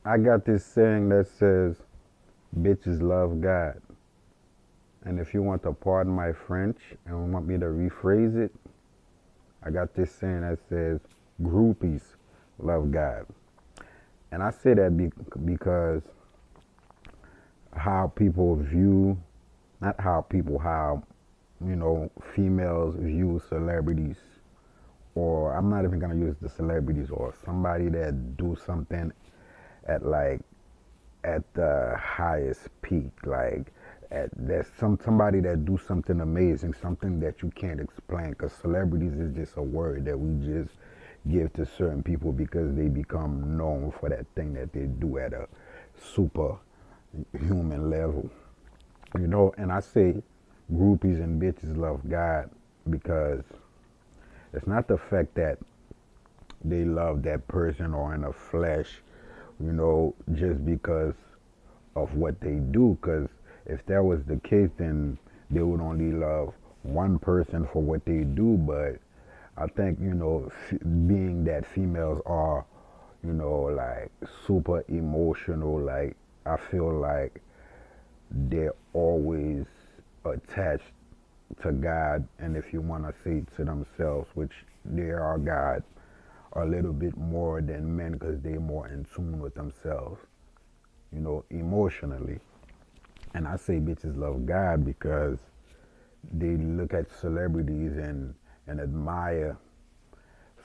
I got this saying that says, bitches love God. And if you want to pardon my French and want me to rephrase it, I got this saying that says, groupies love God. And I say that because how people view, not how people, how, females view celebrities. Or I'm not even going to use the celebrities or somebody that do something at like at the highest peak, like at there's somebody that do something amazing, something that you can't explain. Because celebrities is just a word that we just give to certain people because they become known for that thing that they do at a super human level, And I say groupies and bitches love God because it's not the fact that they love that person or in the flesh, just because of what they do. Because if that was the case, then they would only love one person for what they do. But I think, being that females are, like super emotional, like I feel like they're always attached to God, and if you want to say to themselves, which they are God, a little bit more than men because they're more in tune with themselves, emotionally. And I say bitches love God because they look at celebrities and admire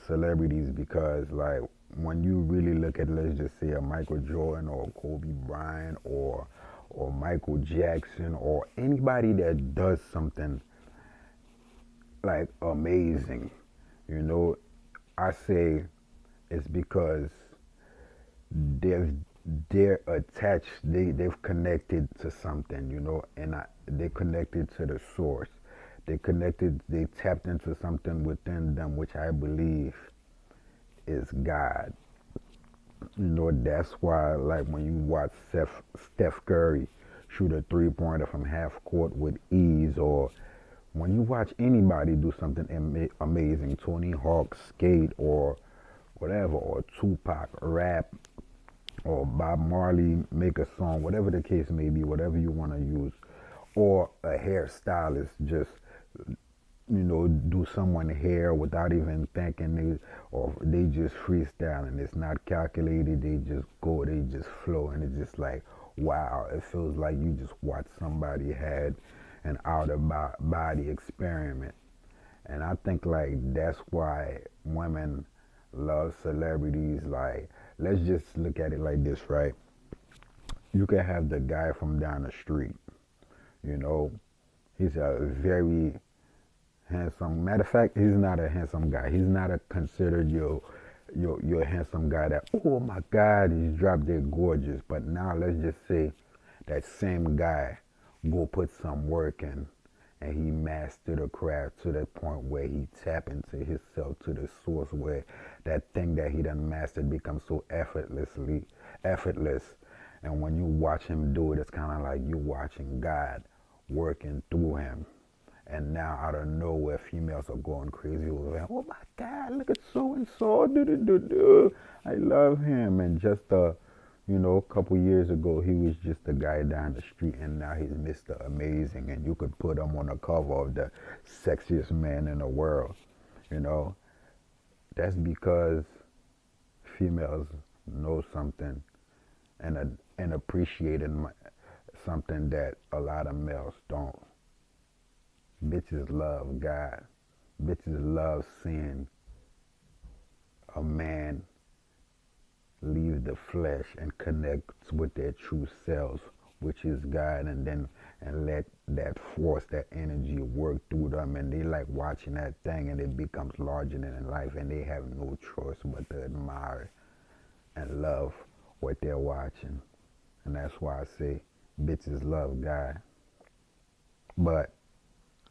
celebrities because, like, when you really look at, let's just say, a Michael Jordan or Kobe Bryant or Michael Jackson or anybody that does something like amazing, you know, I say it's because they've they're attached. They've connected to something, and they connected to the source. They connected. They tapped into something within them, which I believe is God. That's why, like when you watch Steph Curry shoot a 3-pointer from half court with ease, or when you watch anybody do something amazing, Tony Hawk skate or whatever, or Tupac rap, or Bob Marley make a song, whatever the case may be, whatever you want to use, or a hairstylist just do someone hair without even thinking, or they just freestyle and it's not calculated. They just go, they just flow, and it's just like wow. It feels like you just watch somebody had an out of body experiment. And I think like that's why women love celebrities. Like, let's just look at it like this, right? You can have the guy from down the street, you know, he's a very handsome. Matter of fact, he's not a handsome guy. He's not a considered your handsome guy that, oh my God, he's drop dead gorgeous. But now let's just say that same guy go put some work in and he mastered a craft to the point where he tap into himself to the source where that thing that he done mastered becomes so effortless. And when you watch him do it, it's kind of like you watching God working through him. And now out of nowhere, females are going crazy over him. Oh my God, look at so and so. I love him. And just a couple years ago, he was just a guy down the street, and now he's Mr. Amazing, and you could put him on the cover of the sexiest man in the world. You know, that's because females know something and appreciate something that a lot of males don't. Bitches love God. Bitches love seeing a man leave the flesh and connect with their true selves, which is God, and let that force, that energy work through them, and they like watching that thing, and it becomes larger than life, and they have no choice but to admire and love what they're watching, and that's why I say bitches love God. But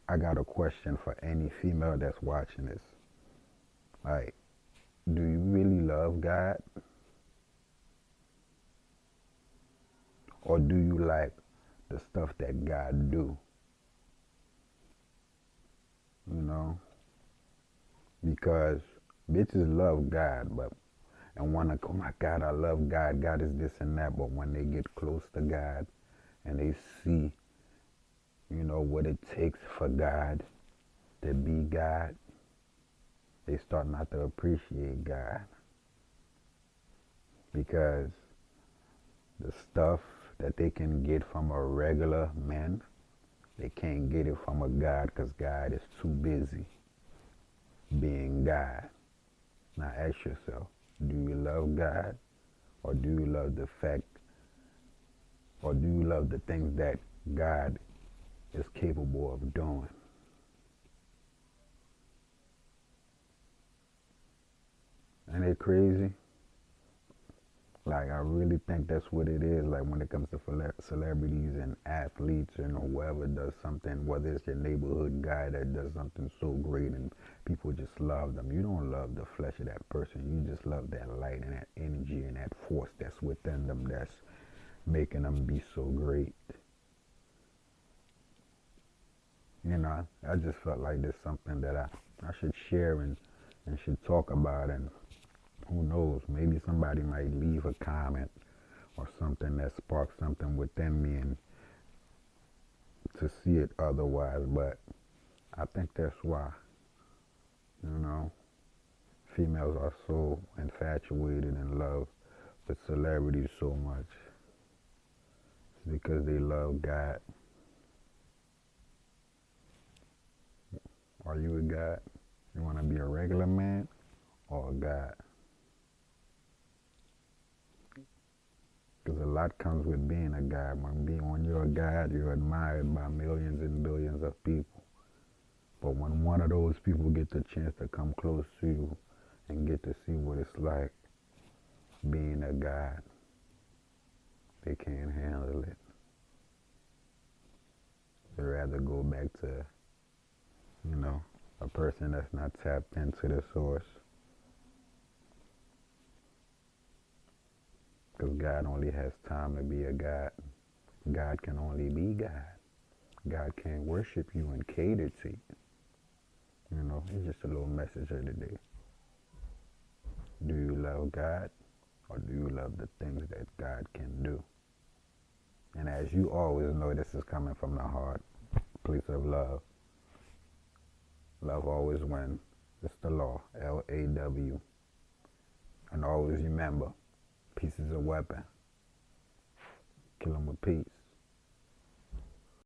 I got a question for any female that's watching this. Like, do you really love God? Or do you like the stuff that God do? You know? Because bitches love God, but and want to, oh my God, I love God. God is this and that. But when they get close to God and they see, what it takes for God to be God, they start not to appreciate God because the stuff that they can get from a regular man, they can't get it from a God because God is too busy being God. Now ask yourself, do you love God, or do you love the fact, or do you love the things that God is capable of doing? Ain't it crazy? Like, I really think that's what it is. Like, when it comes to celebrities and athletes and whoever does something, whether it's your neighborhood guy that does something so great and people just love them. You don't love the flesh of that person. You just love that light and that energy and that force that's within them that's making them be so great. I just felt like there's something that I should share and should talk about. And who knows, maybe somebody might leave a comment or something that sparks something within me and to see it otherwise. But I think that's why, you know, females are so infatuated and love with celebrities so much. It's because they love God. Are you a God? You want to be a regular man or a God? Because a lot comes with being a God. When you're a God, you're admired by millions and billions of people. But when one of those people get the chance to come close to you and get to see what it's like being a God, they can't handle it. They'd rather go back to, a person that's not tapped into the source. Because God only has time to be a God. God can only be God. God can't worship you and cater to you. It's just a little message of the day. Do you love God, or do you love the things that God can do? And as you always know, this is coming from the heart, place of love. Love always wins. It's the law, LAW. And always remember, peace is a weapon. Kill 'em with peace.